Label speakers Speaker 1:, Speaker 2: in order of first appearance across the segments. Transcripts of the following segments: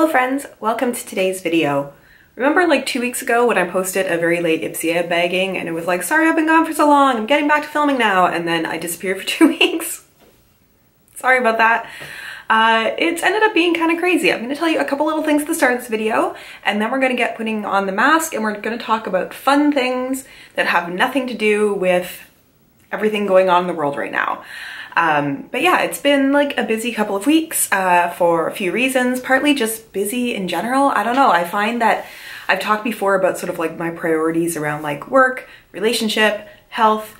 Speaker 1: Hello friends, welcome to today's video. Remember like 2 weeks ago when I posted a very late Ipsy bagging and it was like, sorry I've been gone for so long, I'm getting back to filming now, and then I disappeared for 2 weeks? Sorry about that. It's ended up being kind of crazy. I'm going to tell you a couple little things at the start of this video, and then we're going to get putting on the mask and we're going to talk about fun things that have nothing to do with everything going on in the world right now. But yeah, it's been like a busy couple of weeks for a few reasons, partly just busy in general. I don't know, I find that I've talked before about sort of like my priorities around like work, relationship, health,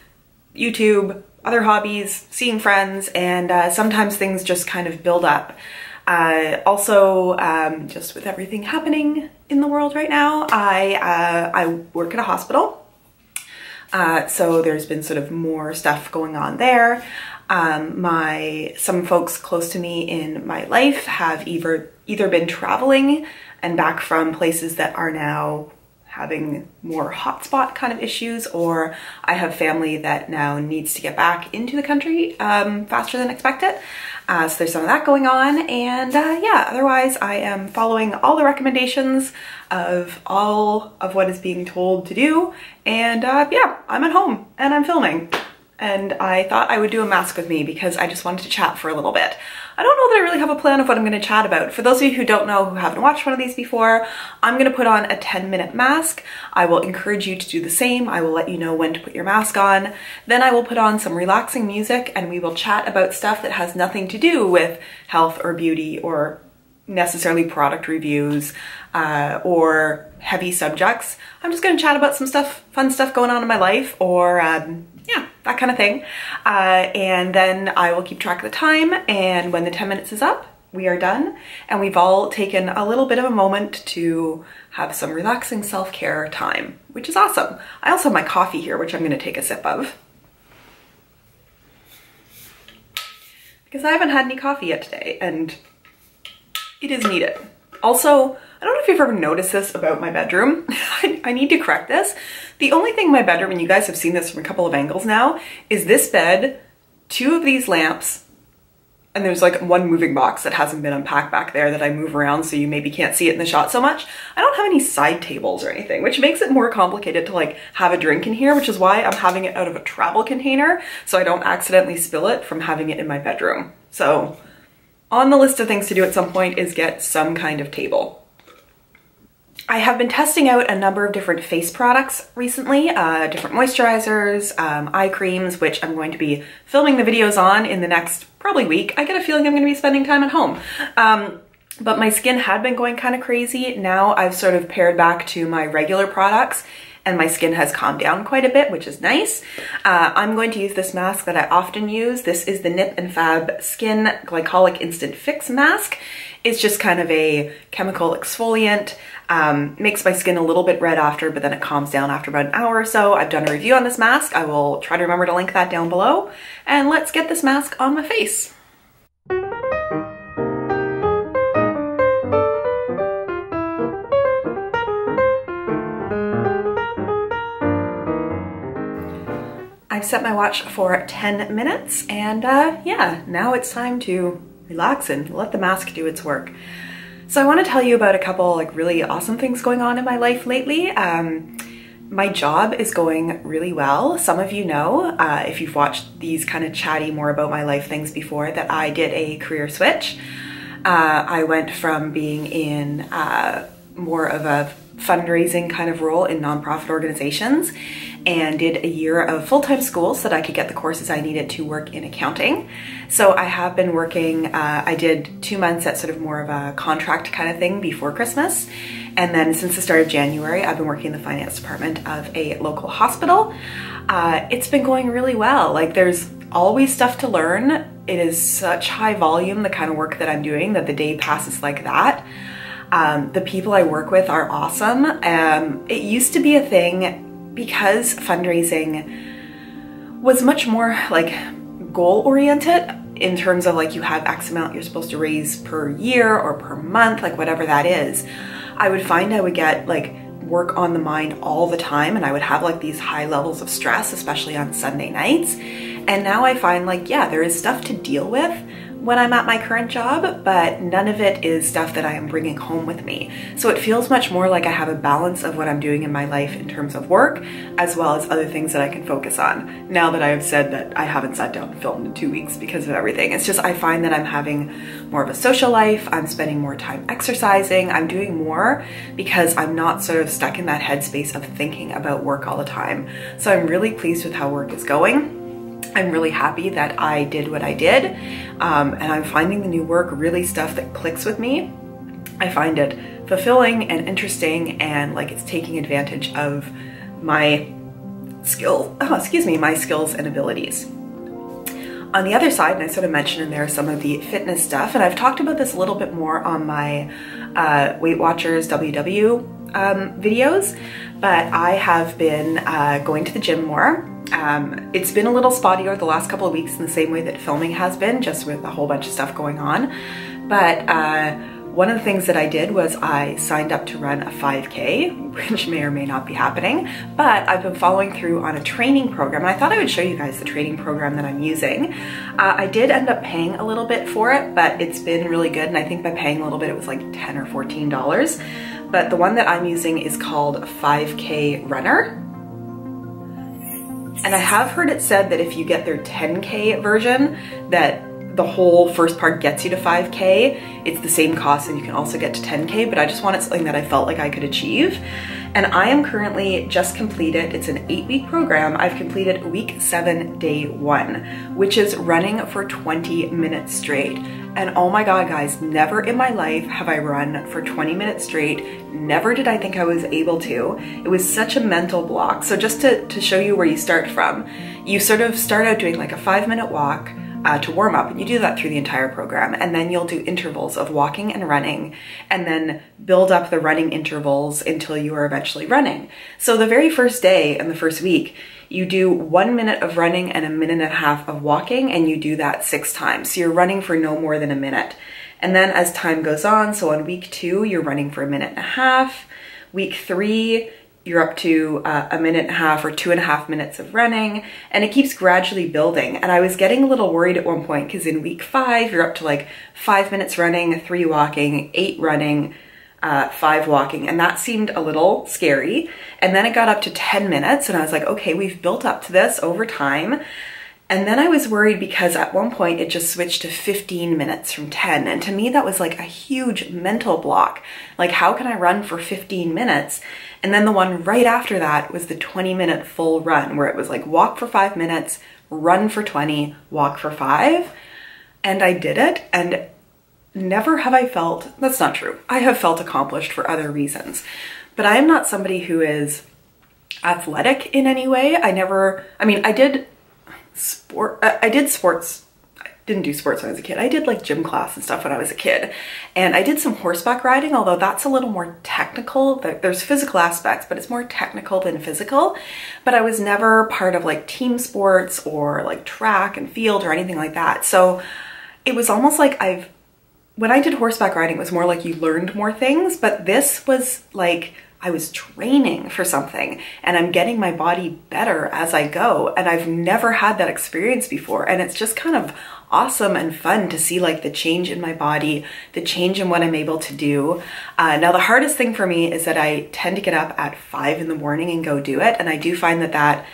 Speaker 1: YouTube, other hobbies, seeing friends, and sometimes things just kind of build up. Also, just with everything happening in the world right now, I work at a hospital. So there's been sort of more stuff going on there. Some folks close to me in my life have either been traveling and back from places that are now having more hotspot kind of issues, or I have family that now needs to get back into the country faster than expected. So there's some of that going on, and yeah, otherwise I am following all the recommendations of all of what is being told to do, and yeah, I'm at home and I'm filming. And I thought I would do a mask with me because I just wanted to chat for a little bit. I don't know that I really have a plan of what I'm going to chat about. For those of you who don't know, who haven't watched one of these before, I'm going to put on a 10-minute mask. I will encourage you to do the same. I will let you know when to put your mask on. Then I will put on some relaxing music and we will chat about stuff that has nothing to do with health or beauty or necessarily product reviews or heavy subjects. I'm just going to chat about some stuff, fun stuff going on in my life, or yeah, that kind of thing. And then I will keep track of the time, and when the 10 minutes is up, we are done. And we've all taken a little bit of a moment to have some relaxing self-care time, which is awesome. I also have my coffee here, which I'm going to take a sip of, because I haven't had any coffee yet today, and it is needed. Also, I don't know if you've ever noticed this about my bedroom. I need to correct this. The only thing in my bedroom, and you guys have seen this from a couple of angles now, is this bed, 2 of these lamps, and there's like one moving box that hasn't been unpacked back there that I move around so you maybe can't see it in the shot so much. I don't have any side tables or anything, which makes it more complicated to like have a drink in here, which is why I'm having it out of a travel container so I don't accidentally spill it from having it in my bedroom. So on the list of things to do at some point is get some kind of table. I have been testing out a number of different face products recently, different moisturizers, eye creams, which I'm going to be filming the videos on in the next probably week. I get a feeling I'm going to be spending time at home. But my skin had been going kind of crazy. Now I've sort of pared back to my regular products and my skin has calmed down quite a bit, which is nice. I'm going to use this mask that I often use. This is the Nip and Fab Skin Glycolic Instant Fix Mask. It's just kind of a chemical exfoliant. Makes my skin a little bit red after, but then it calms down after about an hour or so. I've done a review on this mask. I will try to remember to link that down below. And let's get this mask on my face. I've set my watch for 10 minutes, and yeah, now it's time to relax and let the mask do its work. So I want to tell you about a couple like really awesome things going on in my life lately. My job is going really well. Some of you know, if you've watched these kind of chatty more about my life things before, that I did a career switch. I went from being in more of a fundraising kind of role in nonprofit organizations and did a year of full-time school so that I could get the courses I needed to work in accounting. So I have been working, I did 2 months at sort of more of a contract kind of thing before Christmas. And then since the start of January, I've been working in the finance department of a local hospital. It's been going really well. Like there's always stuff to learn. It is such high volume, the kind of work that I'm doing, that the day passes like that. The people I work with are awesome. It used to be a thing because fundraising was much more like goal-oriented in terms of like you have X amount you're supposed to raise per year or per month, like whatever that is. I would find I would get like work on the mind all the time, and I would have like these high levels of stress, especially on Sunday nights. And now I find like, yeah, there is stuff to deal with when I'm at my current job, but none of it is stuff that I am bringing home with me. So it feels much more like I have a balance of what I'm doing in my life in terms of work, as well as other things that I can focus on. Now that I have said that I haven't sat down and filmed in 2 weeks because of everything, it's just I find that I'm having more of a social life, I'm spending more time exercising, I'm doing more because I'm not sort of stuck in that headspace of thinking about work all the time. So I'm really pleased with how work is going. I'm really happy that I did what I did, and I'm finding the new work really stuff that clicks with me. I find it fulfilling and interesting, and like it's taking advantage of my my skills and abilities. On the other side, and I sort of mentioned in there some of the fitness stuff, and I've talked about this a little bit more on my Weight Watchers WW videos, but I have been going to the gym more. It's been a little spottier the last couple of weeks in the same way that filming has been, just with a whole bunch of stuff going on. But one of the things that I did was I signed up to run a 5K, which may or may not be happening, but I've been following through on a training program, and I thought I would show you guys the training program that I'm using. I did end up paying a little bit for it, but it's been really good, and I think by paying a little bit it was like $10 or $14. But the one that I'm using is called 5K Runner. And I have heard it said that if you get their 10K version, that the whole first part gets you to 5K. It's the same cost and you can also get to 10K, but I just wanted something that I felt like I could achieve. And I am currently just completed, it's an 8-week program. I've completed week 7, day 1, which is running for 20 minutes straight. And oh my God, guys, never in my life have I run for 20 minutes straight. Never did I think I was able to. It was such a mental block. So just to show you where you start from, you sort of start out doing like a 5-minute walk to warm up, and you do that through the entire program, and then you'll do intervals of walking and running, and then build up the running intervals until you are eventually running. So the very first day and the first week, you do 1 minute of running and 1.5 minutes of walking, and you do that 6 times. So you're running for no more than a minute. And then as time goes on, so on week 2, you're running for 1.5 minutes. Week 3, you're up to 1.5 minutes or 2.5 minutes of running, and it keeps gradually building. And I was getting a little worried at one point because in week 5, you're up to like 5 minutes running, 3 walking, 8 running, 5 walking, and that seemed a little scary. And then it got up to 10 minutes, and I was like, okay, we've built up to this over time. And then I was worried because at one point it just switched to 15 minutes from 10. And to me, that was like a huge mental block. Like, how can I run for 15 minutes? And then the one right after that was the 20-minute full run, where it was like walk for 5 minutes, run for 20, walk for 5. And I did it, and never have I felt, that's not true. I have felt accomplished for other reasons, but I am not somebody who is athletic in any way. I did sports. I didn't do sports when I was a kid. I did like gym class and stuff when I was a kid. And I did some horseback riding, although that's a little more technical. There's physical aspects, but it's more technical than physical. But I was never part of like team sports or like track and field or anything like that. So it was almost like when I did horseback riding, it was more like you learned more things, but this was like I was training for something, and I'm getting my body better as I go, and I've never had that experience before, and it's just kind of awesome and fun to see like the change in my body, the change in what I'm able to do. Now the hardest thing for me is that I tend to get up at 5 in the morning and go do it, and I do find that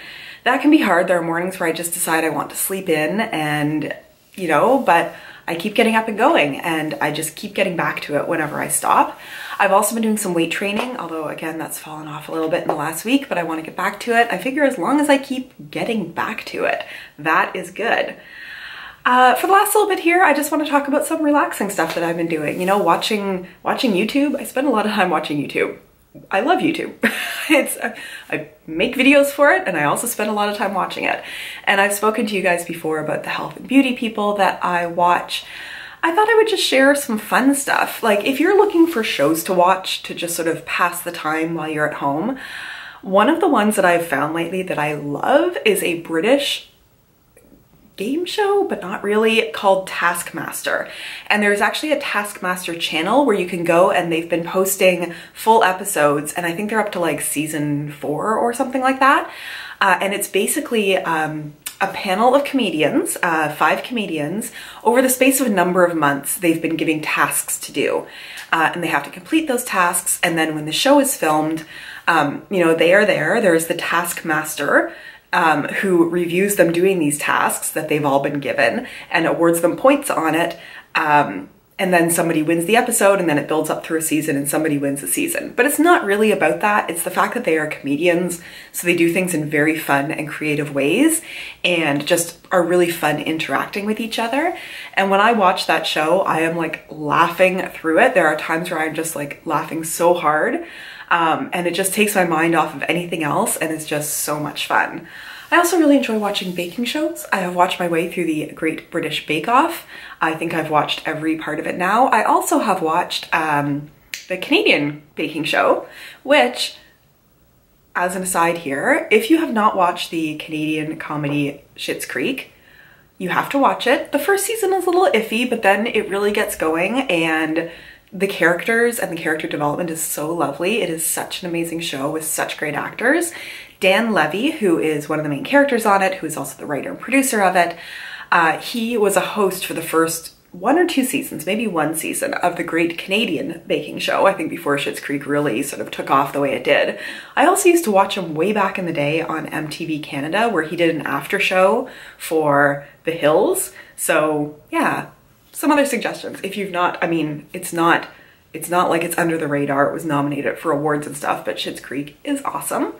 Speaker 1: can be hard. There are mornings where I just decide I want to sleep in, and you know, but I keep getting up and going, and I just keep getting back to it whenever I stop. I've also been doing some weight training, although again, that's fallen off a little bit in the last week, but I want to get back to it. I figure as long as I keep getting back to it, that is good. For the last little bit here, I just want to talk about some relaxing stuff that I've been doing. You know, watching YouTube. I spend a lot of time watching YouTube. I love YouTube. I make videos for it, and I also spend a lot of time watching it. And I've spoken to you guys before about the health and beauty people that I watch. I thought I would just share some fun stuff. Like, if you're looking for shows to watch to just sort of pass the time while you're at home, one of the ones that I've found lately that I love is a British game show, but not really, called Taskmaster. And there's actually a Taskmaster channel where you can go, and they've been posting full episodes, and I think they're up to like season 4 or something like that. And it's basically a panel of comedians, 5 comedians. Over the space of a number of months, they've been giving tasks to do. And they have to complete those tasks, and then when the show is filmed, you know, they are there. There's the taskmaster, who reviews them doing these tasks that they've all been given and awards them points on it. And then somebody wins the episode, and then it builds up through a season and somebody wins the season. But it's not really about that. It's the fact that they are comedians, so they do things in very fun and creative ways and just are really fun interacting with each other. And when I watch that show, I am like laughing through it. There are times where I'm just like laughing so hard, and it just takes my mind off of anything else, and it's just so much fun. I also really enjoy watching baking shows. I have watched my way through the Great British Bake Off. I think I've watched every part of it now. I also have watched the Canadian baking show, which, as an aside here, if you have not watched the Canadian comedy Schitt's Creek, you have to watch it. The first season is a little iffy, but then it really gets going, and the characters and the character development is so lovely. It is such an amazing show with such great actors. Dan Levy, who is one of the main characters on it, who is also the writer and producer of it, he was a host for the first 1 or 2 seasons, maybe 1 season, of the Great Canadian Baking Show, I think before Schitt's Creek really sort of took off the way it did. I also used to watch him way back in the day on MTV Canada, where he did an after show for The Hills. So yeah, some other suggestions. If you've not, I mean, it's not like it's under the radar. It was nominated for awards and stuff, but Schitt's Creek is awesome.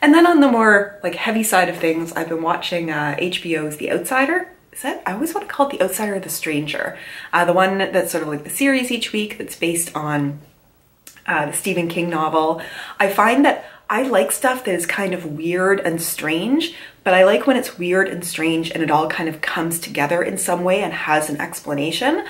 Speaker 1: And then on the more like heavy side of things, I've been watching HBO's The Outsider. I always want to call it The Outsider or The Stranger. The one that's sort of like the series each week that's based on the Stephen King novel. I find that I like stuff that is kind of weird and strange, but I like when it's weird and strange and it all kind of comes together in some way and has an explanation.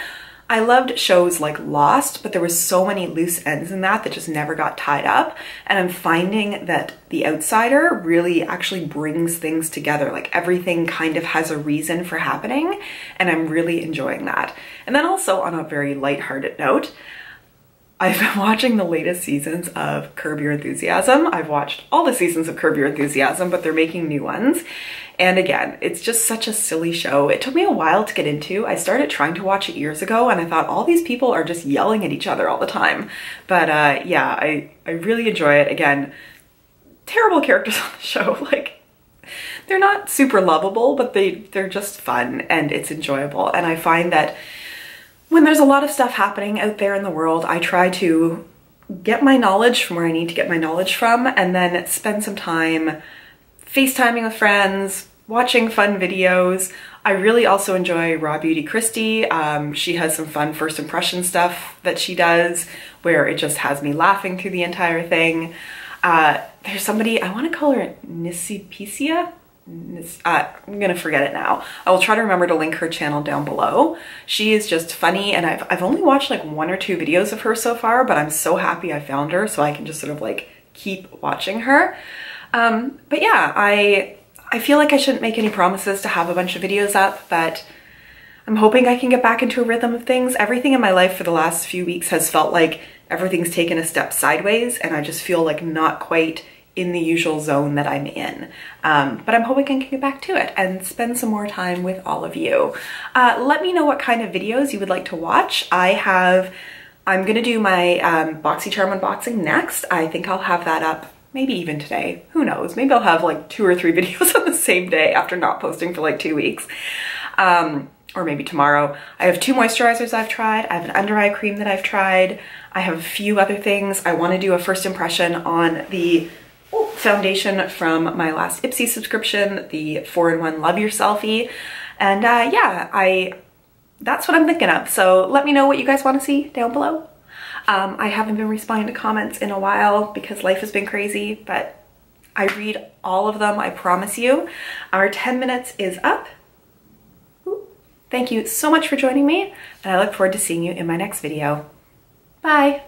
Speaker 1: I loved shows like Lost, but there was so many loose ends in that just never got tied up. And I'm finding that The Outsider really actually brings things together. Like everything kind of has a reason for happening, and I'm really enjoying that. And then also on a very lighthearted note, I've been watching the latest seasons of Curb Your Enthusiasm. I've watched all the seasons of Curb Your Enthusiasm, but they're making new ones. And again, it's just such a silly show. It took me a while to get into. I started trying to watch it years ago, and I thought all these people are just yelling at each other all the time. But yeah, I really enjoy it. Again, terrible characters on the show. Like, they're not super lovable, but they're just fun and it's enjoyable. And I find that when there's a lot of stuff happening out there in the world, I try to get my knowledge from where I need to get my knowledge from, and then spend some time FaceTiming with friends, watching fun videos. I really also enjoy Raw Beauty Christie. She has some fun first impression stuff that she does where it just has me laughing through the entire thing. There's somebody, I want to call her Nisipicia. I'm gonna forget it now. I will try to remember to link her channel down below. She is just funny, and I've only watched like 1 or 2 videos of her so far, but I'm so happy I found her so I can just sort of like keep watching her. But yeah, I feel like I shouldn't make any promises to have a bunch of videos up, but I'm hoping I can get back into a rhythm of things. Everything in my life for the last few weeks has felt like everything's taken a step sideways, and I just feel like not quite in the usual zone that I'm in. But I'm hoping I can get back to it and spend some more time with all of you. Let me know what kind of videos you would like to watch. I'm gonna do my BoxyCharm unboxing next. I think I'll have that up maybe even today. Who knows? Maybe I'll have like 2 or 3 videos on the same day after not posting for like 2 weeks. Or maybe tomorrow. I have 2 moisturizers I've tried. I have an under eye cream that I've tried. I have a few other things. I want to do a first impression on the foundation from my last Ipsy subscription, the 4-in-1 Love Yourselfie. And yeah, that's what I'm thinking of. So let me know what you guys want to see down below. I haven't been responding to comments in a while because life has been crazy, but I read all of them, I promise you. Our 10 minutes is up. Thank you so much for joining me, and I look forward to seeing you in my next video. Bye.